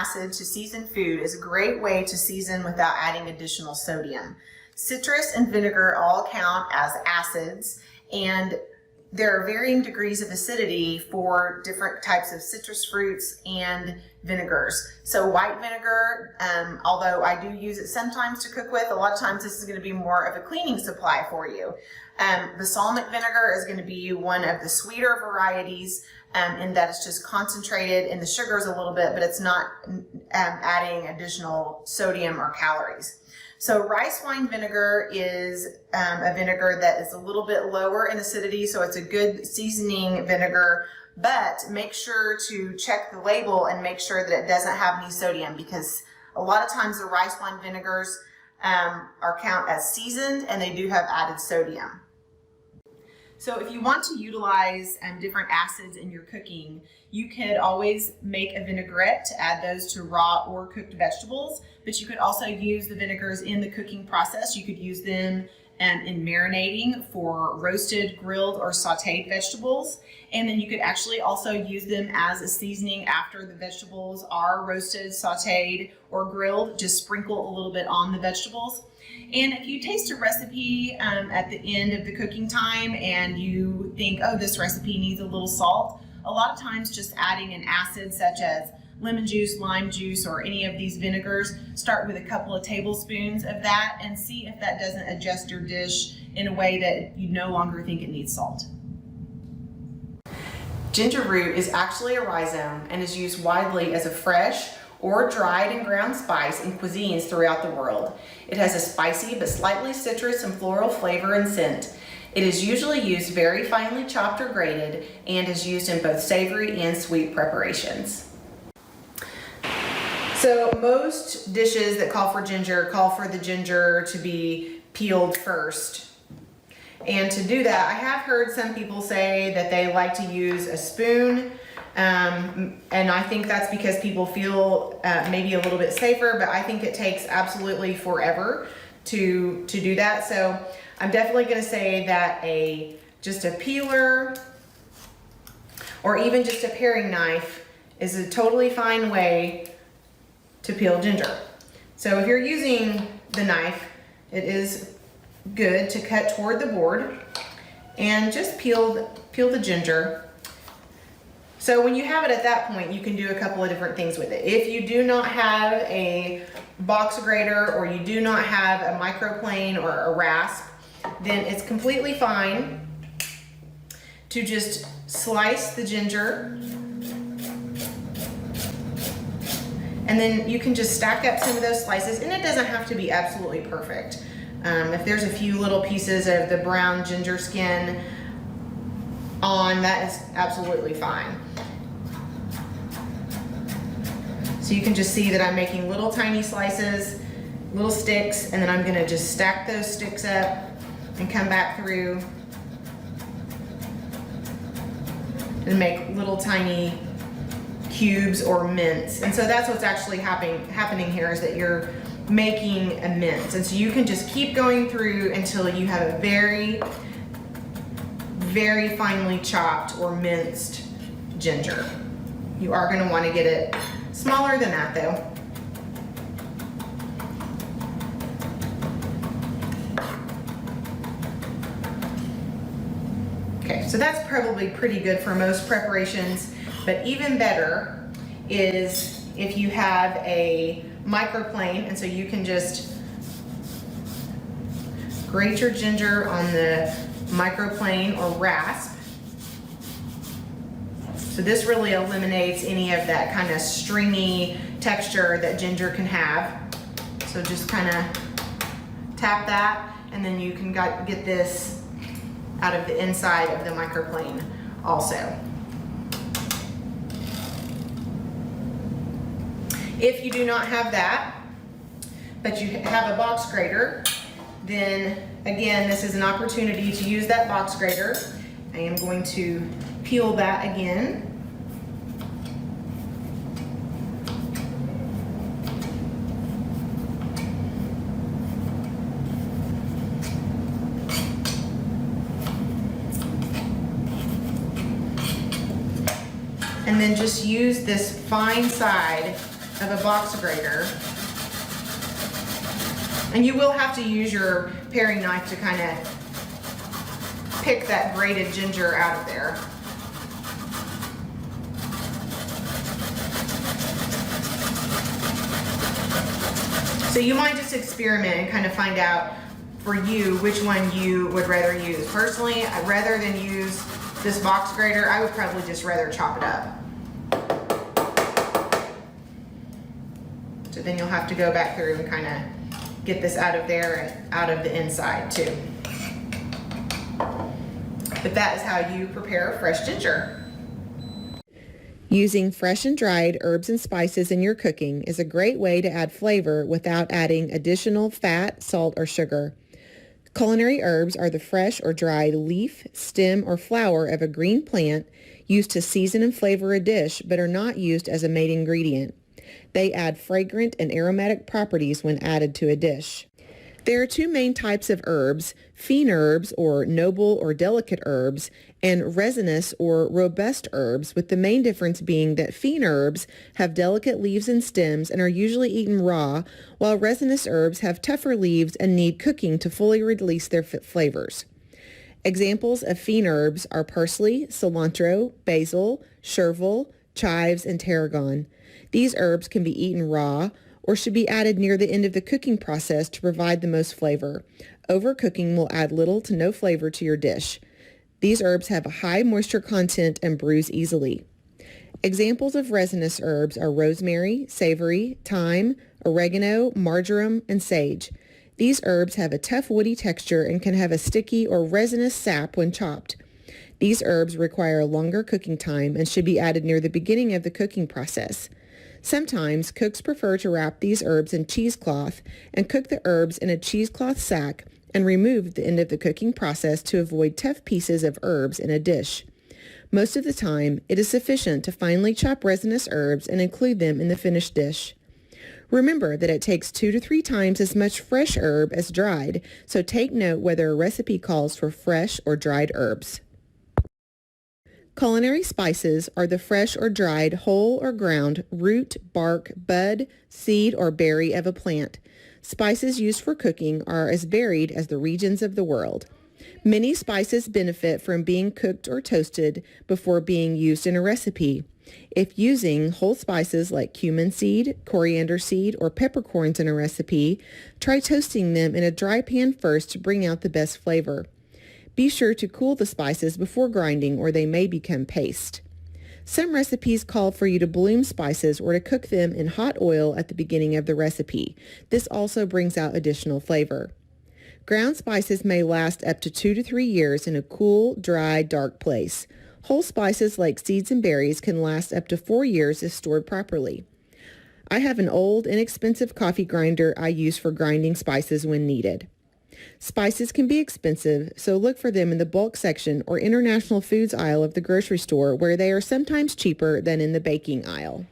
acid to season food is a great way to season without adding additional sodium. Citrus and vinegar all count as acids, and there are varying degrees of acidity for different types of citrus fruits and vinegars. So white vinegar, although I do use it sometimes to cook with, a lot of times this is going to be more of a cleaning supply for you. Balsamic vinegar is going to be one of the sweeter varieties, in that it's just concentrated in the sugars a little bit, but it's not adding additional sodium or calories. So rice wine vinegar is a vinegar that is a little bit lower in acidity, so it's a good seasoning vinegar, but make sure to check the label and make sure that it doesn't have any sodium, because a lot of times the rice wine vinegars are count as seasoned and they do have added sodium. So if you want to utilize different acids in your cooking, you could always make a vinaigrette to add those to raw or cooked vegetables, but you could also use the vinegars in the cooking process. You could use them in marinating for roasted, grilled, or sauteed vegetables. And then you could actually also use them as a seasoning after the vegetables are roasted, sauteed, or grilled. Just sprinkle a little bit on the vegetables. And if you taste a recipe at the end of the cooking time and you think, oh, this recipe needs a little salt, a lot of times just adding an acid such as lemon juice, lime juice, or any of these vinegars, start with a couple of tablespoons of that and see if that doesn't adjust your dish in a way that you no longer think it needs salt. Ginger root is actually a rhizome and is used widely as a fresh or dried and ground spice in cuisines throughout the world. It has a spicy but slightly citrus and floral flavor and scent. It is usually used very finely chopped or grated and is used in both savory and sweet preparations. So most dishes that call for the ginger to be peeled first. And to do that, I have heard some people say that they like to use a spoon. And I think that's because people feel maybe a little bit safer, but I think it takes absolutely forever to do that. So I'm definitely going to say that just a peeler or even just a paring knife is a totally fine way to peel ginger. So if you're using the knife, it is good to cut toward the board and just peel the ginger. So when you have it at that point, you can do a couple of different things with it. If you do not have a box grater or you do not have a microplane or a rasp, then it's completely fine to just slice the ginger. And then you can just stack up some of those slices, and it doesn't have to be absolutely perfect. If there's a few little pieces of the brown ginger skin on, that is absolutely fine. So you can just see that I'm making little tiny slices, little sticks, and then I'm gonna just stack those sticks up and come back through and make little tiny cubes or mints. And so that's what's actually happening here, is that you're making a mince. And so you can just keep going through until you have a very, very finely chopped or minced ginger. You are going to want to get it smaller than that though. Okay, so that's probably pretty good for most preparations, but even better is if you have a microplane, and so you can just grate your ginger on the microplane or rasp. So this really eliminates any of that kind of stringy texture that ginger can have. So just kind of tap that, and then you can get this out of the inside of the microplane also. If you do not have that, but you have a box grater, then again, this is an opportunity to use that box grater. I am going to peel that again. And then just use this fine side of a box grater. And you will have to use your paring knife to kind of pick that grated ginger out of there. So you might just experiment and kind of find out for you which one you would rather use. Personally, rather than use this box grater, I would probably just rather chop it up. So then you'll have to go back through and kind of get this out of there and out of the inside too. But that is how you prepare fresh ginger. Using fresh and dried herbs and spices in your cooking is a great way to add flavor without adding additional fat, salt, or sugar. Culinary herbs are the fresh or dried leaf, stem, or flower of a green plant used to season and flavor a dish but are not used as a main ingredient. They add fragrant and aromatic properties when added to a dish. There are two main types of herbs, fine herbs or noble or delicate herbs, and resinous or robust herbs, with the main difference being that fine herbs have delicate leaves and stems and are usually eaten raw, while resinous herbs have tougher leaves and need cooking to fully release their flavors. Examples of fine herbs are parsley, cilantro, basil, chervil, chives, and tarragon. These herbs can be eaten raw or should be added near the end of the cooking process to provide the most flavor. Overcooking will add little to no flavor to your dish. These herbs have a high moisture content and bruise easily. Examples of resinous herbs are rosemary, savory, thyme, oregano, marjoram, and sage. These herbs have a tough woody texture and can have a sticky or resinous sap when chopped. These herbs require a longer cooking time and should be added near the beginning of the cooking process. Sometimes cooks prefer to wrap these herbs in cheesecloth and cook the herbs in a cheesecloth sack and remove at the end of the cooking process to avoid tough pieces of herbs in a dish. Most of the time, it is sufficient to finely chop resinous herbs and include them in the finished dish. Remember that it takes 2 to 3 times as much fresh herb as dried, so take note whether a recipe calls for fresh or dried herbs. Culinary spices are the fresh or dried whole or ground root, bark, bud, seed, or berry of a plant. Spices used for cooking are as varied as the regions of the world. Many spices benefit from being cooked or toasted before being used in a recipe. If using whole spices like cumin seed, coriander seed, or peppercorns in a recipe, try toasting them in a dry pan first to bring out the best flavor. Be sure to cool the spices before grinding or they may become paste. Some recipes call for you to bloom spices or to cook them in hot oil at the beginning of the recipe. This also brings out additional flavor. Ground spices may last up to 2 to 3 years in a cool, dry, dark place. Whole spices like seeds and berries can last up to 4 years if stored properly. I have an old, inexpensive coffee grinder I use for grinding spices when needed. Spices can be expensive, so look for them in the bulk section or international foods aisle of the grocery store, where they are sometimes cheaper than in the baking aisle.